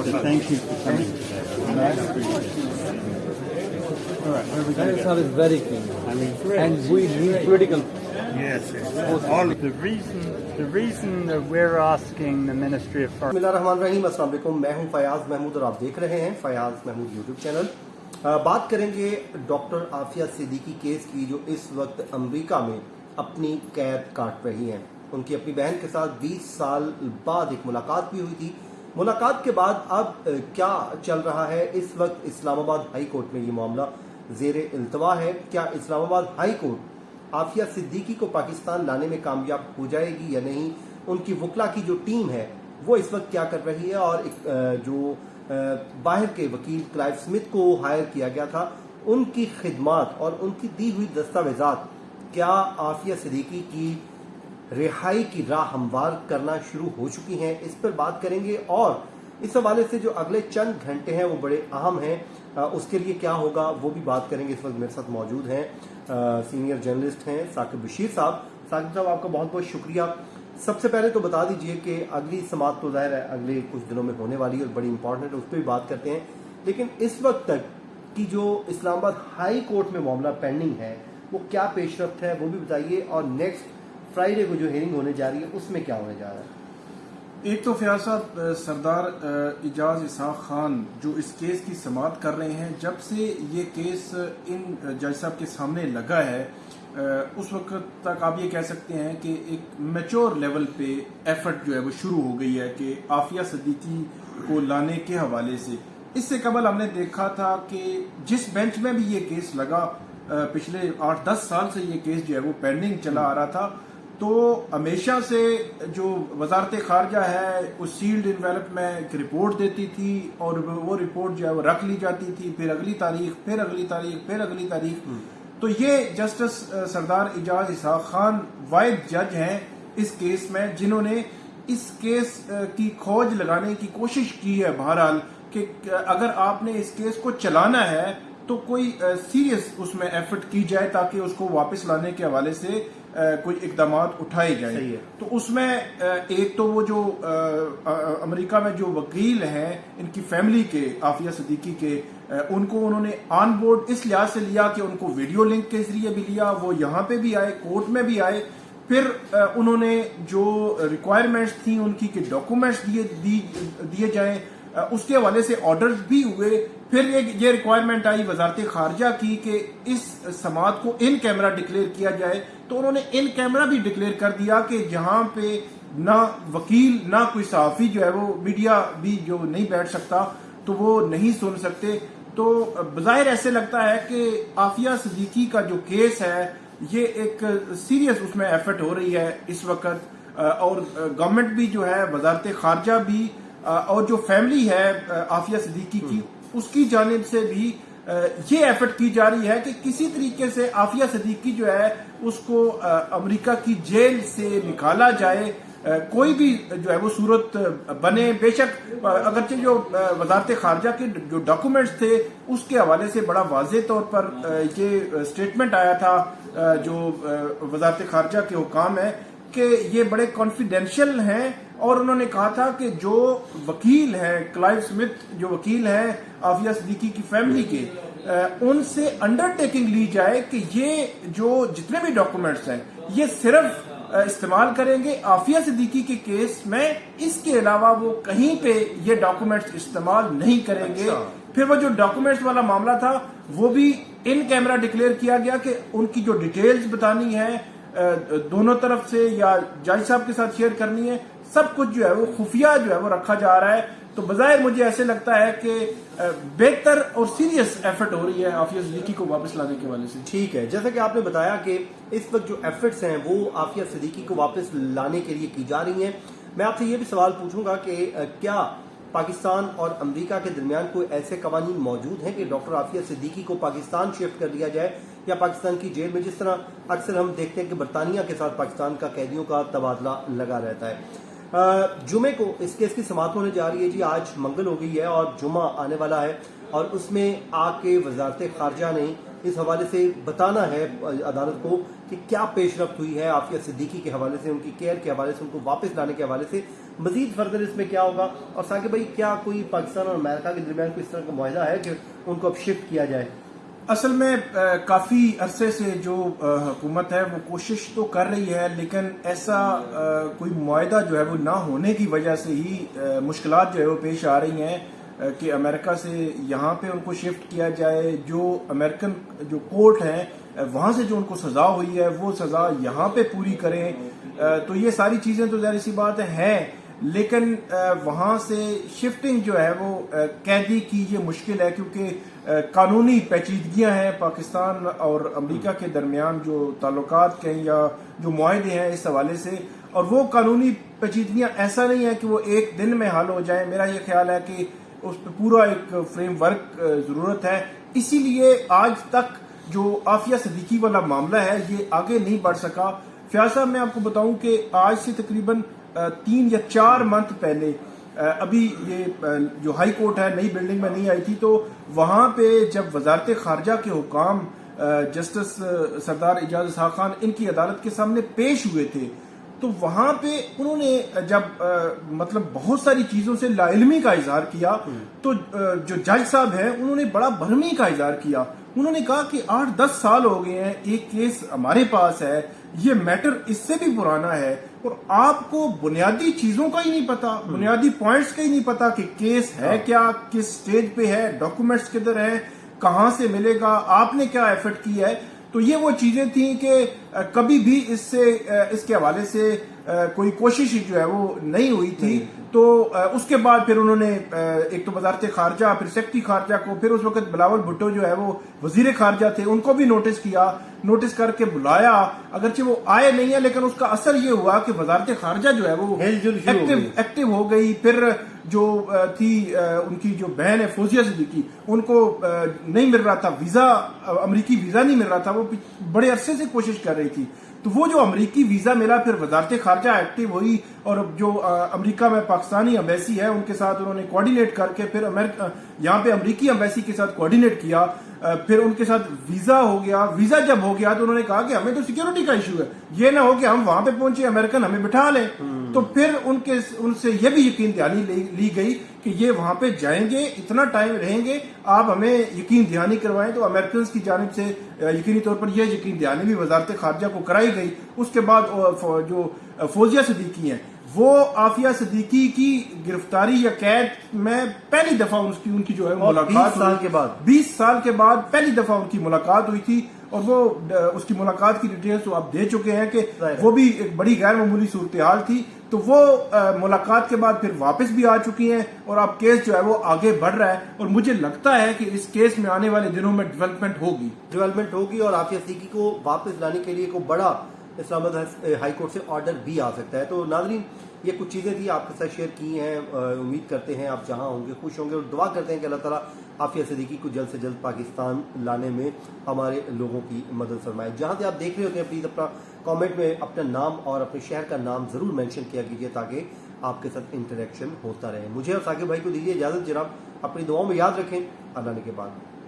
Thank you for coming today. I appreciate it. All right, where are we going to Pakistan is very clean, I mean, great. and we need political. Yes, all the reason that we're asking the Ministry of Foreign बिस्मिल्लाहिर्रहमानिर्रहीम, अस्सलाम वालेकुम। मैं हूं फयाज महमूद और आप देख रहे हैं फयाज महमूद यूट्यूब चैनल। बात करेंगे डॉक्टर आफिया सिद्दीकी केस की, जो इस वक्त अमेरिका में अपनी कैद काट रही हैं। उनकी अपनी बहन के साथ 20 साल बाद एक मुलाकात भी हुई थी। मुलाकात के बाद अब क्या चल रहा है? इस वक्त इस्लामाबाद हाई कोर्ट में ये मामला ज़ेर इल्तवा है। क्या इस्लामाबाद हाई कोर्ट आफिया सिद्दीकी को पाकिस्तान लाने में कामयाब हो जाएगी या नहीं? उनकी वकला की जो टीम है वो इस वक्त क्या कर रही है? और जो बाहर के वकील क्लाइव स्मिथ को हायर किया गया था, उनकी खिदमात और उनकी दी हुई दस्तावेजात क्या आफिया सिद्दीकी की रिहाई की राह हमवार करना शुरू हो चुकी हैं? इस पर बात करेंगे। और इस हवाले से जो अगले चंद घंटे हैं वो बड़े अहम हैं, उसके लिए क्या होगा वो भी बात करेंगे। इस वक्त मेरे साथ मौजूद हैं सीनियर जर्नलिस्ट हैं साकिब बशीर साहब। साकिब साहब, आपका बहुत बहुत शुक्रिया। सबसे पहले तो बता दीजिए कि अगली समाअत तो ज़ाहिर है अगले कुछ दिनों में होने वाली है और बड़ी इंपॉर्टेंट है, उस पर भी बात करते हैं। लेकिन इस वक्त तक की जो इस्लामाबाद हाई कोर्ट में मामला पेंडिंग है वो क्या पेशरफ्त है वो भी बताइए। और नेक्स्ट फ्राइडे को जो हियरिंग होने जा रही है उसमें क्या होने जा रहा है? एक तो फयाज साहब, सरदार इजाज इसहाक खान जो इस केस की समाअत कर रहे हैं, जब से ये केस इन जज साहब के सामने लगा है उस वक्त तक आप ये कह सकते हैं कि एक मैच्योर लेवल पे एफर्ट जो है वो शुरू हो गई है कि आफिया सिद्दीकी को लाने के हवाले से। इससे कबल हमने देखा था कि जिस बेंच में भी ये केस लगा, पिछले 8-10 साल से ये केस जो है वो पेंडिंग चला आ रहा था, तो हमेशा से जो वजारत खारजा है उस सील्ड इन्वेलप में एक रिपोर्ट देती थी और वो रिपोर्ट जो है वो रख ली जाती थी, फिर अगली तारीख, फिर अगली तारीख, फिर अगली तारीख। तो ये जस्टिस सरदार इजाज इसहाक खान वाहिद जज हैं इस केस में जिन्होंने इस केस की खोज लगाने की कोशिश की है। बहरहाल कि अगर आपने इस केस को चलाना है तो कोई सीरियस उसमें एफर्ट की जाए ताकि उसको वापस लाने के हवाले से कोई इकदाम उठाए जाए। तो उसमें एक तो वो जो अमेरिका में जो वकील हैं इनकी फैमिली के, आफिया सिद्दीकी के, उनको उन्होंने ऑन बोर्ड इस लिहाज से लिया कि उनको वीडियो लिंक के जरिए भी लिया, वो यहाँ पे भी आए, कोर्ट में भी आए। फिर उन्होंने जो रिक्वायरमेंट्स थी उनकी कि डॉक्यूमेंट्स दिए जाएं, उसके हवाले से ऑर्डर्स भी हुए। फिर ये रिक्वायरमेंट आई वजारत खारजा की कि इस समाअत को इन कैमरा डिक्लेयर किया जाए, तो उन्होंने इन कैमरा भी डिक्लेयर कर दिया कि जहां पे ना वकील ना कोई सहाफी जो है वो मीडिया भी जो नहीं बैठ सकता तो वो नहीं सुन सकते। तो बज़ाहिर ऐसे लगता है कि आफिया सिद्दीकी का जो केस है ये एक सीरियस उसमें एफर्ट हो रही है इस वक्त, और गवर्नमेंट भी जो है, वजारत खारजा भी और जो फैमिली है आफिया सिद्दीकी की उसकी जानिब से भी ये एफर्ट की जा रही है कि किसी तरीके से आफिया सिद्दीकी जो है उसको अमेरिका की जेल से निकाला जाए। कोई भी जो है वो सूरत बने, बेशक अगरचे जो वजारत खारजा के जो डॉक्यूमेंट्स थे उसके हवाले से बड़ा वाज़े तौर पर ये स्टेटमेंट आया था जो वजारत खारजा के हुकाम है कि ये बड़े कॉन्फिडेंशियल हैं, और उन्होंने कहा था कि जो वकील हैं क्लाइव स्मिथ, जो वकील हैं आफिया सिद्दीकी की फैमिली के, उनसे अंडरटेकिंग ली जाए कि ये जो जितने भी डॉक्यूमेंट्स हैं ये सिर्फ इस्तेमाल करेंगे आफिया सिद्दीकी के केस में, इसके अलावा वो कहीं पे ये डॉक्यूमेंट्स इस्तेमाल नहीं करेंगे। फिर वो जो डॉक्यूमेंट्स वाला मामला था वो भी इन कैमरा डिक्लेयर किया गया कि उनकी जो डिटेल्स बतानी है दोनों तरफ से या जज साहब के साथ शेयर करनी है, सब कुछ जो है वो खुफिया जो है वो रखा जा रहा है। तो बजाय मुझे ऐसे लगता है कि बेहतर और सीरियस एफर्ट हो रही है आफिया सिद्दीकी को वापस लाने के वाले से। ठीक है, जैसा कि आपने बताया कि इस वक्त जो एफर्ट्स हैं वो आफिया सिद्दीकी को वापस लाने के लिए की जा रही हैं। मैं आपसे ये भी सवाल पूछूंगा कि क्या पाकिस्तान और अमेरिका के दरमियान कोई ऐसे कवानीन मौजूद हैं कि डॉक्टर आफिया सिद्दीकी को पाकिस्तान शिफ्ट कर दिया जाए या पाकिस्तान की जेल में, जिस तरह अक्सर हम देखते हैं कि बरतानिया के साथ पाकिस्तान का कैदियों का तबादला लगा रहता है। जुमे को इस केस की समाअत होने जा रही है जी। आज मंगल हो गई है और जुमा आने वाला है, और उसमें आके वजारत खारजा ने इस हवाले से बताना है अदालत को कि क्या पेशरफ्त हुई है आफिया सिद्दीकी के हवाले से, उनकी केयर के हवाले से, उनको वापस लाने के हवाले से। مزید فردر اس میں کیا ہوگا؟ اور ثاقب بھائی کیا کوئی پاکستان اور امریکہ کے درمیان کوئی اس طرح کا معاہدہ ہے کہ ان کو اب شفٹ کیا جائے؟ اصل میں کافی عرصے سے جو حکومت ہے وہ کوشش تو کر رہی ہے، لیکن ایسا کوئی معاہدہ جو ہے وہ نہ ہونے کی وجہ سے ہی مشکلات جو ہے وہ پیش آ رہی ہیں کہ امریکہ سے یہاں پہ ان کو شفٹ کیا جائے، جو امریکن جو کورٹ ہیں وہاں سے جو ان کو سزا ہوئی ہے وہ سزا یہاں پہ پوری کریں. تو یہ ساری چیزیں تو ظاہر سی بات ہے، لیکن وہاں سے شفٹنگ جو ہے وہ قیدی کی یہ مشکل ہے، کیونکہ قانونی پیچیدگیاں ہیں پاکستان اور امریکہ کے درمیان جو تعلقات کے یا جو معاہدے ہیں اس حوالے سے، اور وہ قانونی پیچیدگیاں ایسا نہیں ہے کہ وہ ایک دن میں حل ہو جائیں. میرا یہ خیال ہے کہ اس پہ پورا ایک فریم ورک ضرورت ہے. اسی لیے آج تک جو عافیہ صدیقی والا معاملہ ہے یہ آگے نہیں بڑھ سکا. فیاض صاحب میں آپ کو بتاؤں کہ آج سے تقریباً 3 یا 4 منتھ پہلے ابھی یہ جو ہائی کورٹ ہے نئی بلڈنگ میں نہیں آئی تھی، تو وہاں پہ جب وزارت خارجہ کے حکام جسٹس سردار اعجاز اسحاق خان ان کی عدالت کے سامنے پیش ہوئے تھے، تو وہاں پہ انہوں نے جب مطلب بہت ساری چیزوں سے لا علمی کا اظہار کیا، تو جو جج صاحب ہیں انہوں نے بڑا برہمی کا اظہار کیا. انہوں نے کہا کہ 8-10 سال ہو گئے ہیں، ایک کیس ہمارے پاس ہے، یہ میٹر اس سے بھی پرانا ہے، اور آپ کو بنیادی چیزوں کا ہی نہیں پتا، بنیادی پوائنٹس کا ہی نہیں پتا کہ کیس ہے کیا، کس سٹیج پہ ہے، ڈاکومنٹس کدھر ہیں، کہاں سے ملے گا، آپ نے کیا ایفرٹ کی ہے. تو یہ وہ چیزیں تھیں کہ کبھی بھی اس کے حوالے سے کوئی کوشش جو ہے وہ نہیں ہوئی تھی. تو اس کے بعد پھر انہوں نے ایک تو وزارت خارجہ، پھر سیکرٹری خارجہ کو، پھر اس وقت بلاول بھٹو جو ہے وہ وزیر خارجہ تھے، ان کو بھی نوٹس کیا، نوٹس کر کے بلایا. اگرچہ وہ آئے نہیں ہیں، لیکن اس کا اثر یہ ہوا کہ وزارت خارجہ جو ہے وہ ایکٹیو ہو گئی. پھر جو تھی ان کی جو بہن ہے فوزیہ صدیقی، ان کو نہیں مل رہا تھا ویزا، امریکی ویزا نہیں مل رہا تھا، وہ بڑے عرصے سے کوشش کر رہی تھی. تو وہ جو امریکی ویزا ملا، پھر وزارت خارجہ ایکٹیو ہوئی، اور جو امریکہ میں پاکستانی ایمبیسی ہے ان کے ساتھ انہوں نے کوارڈینیٹ کر کے پھر یہاں پہ امریکی ایمبیسی کے ساتھ کوارڈینیٹ کیا، پھر ان کے ساتھ ویزا ہو گیا. ویزا جب ہو گیا تو انہوں نے کہا کہ ہمیں تو سیکیورٹی کا ایشو ہے، یہ نہ ہو کہ ہم وہاں پہ پہنچے امریکن ہمیں بٹھا لیں. تو پھر ان سے یہ بھی یقین دہانی لی گئی کہ یہ وہاں پہ جائیں گے، اتنا ٹائم رہیں گے، آپ ہمیں یقین دہانی کروائیں. تو امریکنز کی جانب سے یقینی طور پر یہ یقین دہانی بھی وزارت خارجہ کو کرائی گئی. اس کے بعد جو فوزیہ صدیقی ہیں، وہ عافیہ صدیقی کی گرفتاری یا قید میں پہلی دفعہ ان کی جو ہے ملاقات 20 سال کے بعد پہلی دفعہ ان کی ملاقات ہوئی تھی. اور وہ اس کی ملاقات کی ڈیٹیلز تو آپ دے چکے ہیں کہ وہ بھی ایک بڑی غیر معمولی صورتحال تھی. تو وہ ملاقات کے بعد پھر واپس بھی آ چکی ہیں، اور اب کیس جو ہے وہ آگے بڑھ رہا ہے. اور مجھے لگتا ہے کہ اس کیس میں آنے والے دنوں میں ڈیولپمنٹ ہوگی اور عافیہ صدیقی کو واپس لانے کے لیے کوئی بڑا اسلام آباد ہائی کورٹ سے آرڈر بھی آ سکتا ہے. تو ناظرین، یہ کچھ چیزیں تھی آپ کے ساتھ شیئر کی ہیں. امید کرتے ہیں آپ جہاں ہوں گے خوش ہوں گے، اور دعا کرتے ہیں کہ اللہ تعالیٰ عافیہ صدیقی کو جلد سے جلد پاکستان لانے میں ہمارے لوگوں کی مدد فرمائے. جہاں سے آپ دیکھ رہے ہوتے ہیں پلیز اپنا کامنٹ میں اپنا نام اور اپنے شہر کا نام ضرور مینشن کیا کیجیے تاکہ آپ کے ساتھ انٹریکشن ہوتا رہے. مجھے اور ثاقب بھائی کو دیجیے اجازت جناب. اپنی دعاؤں میں یاد رکھیں. اللہ نے کے بعد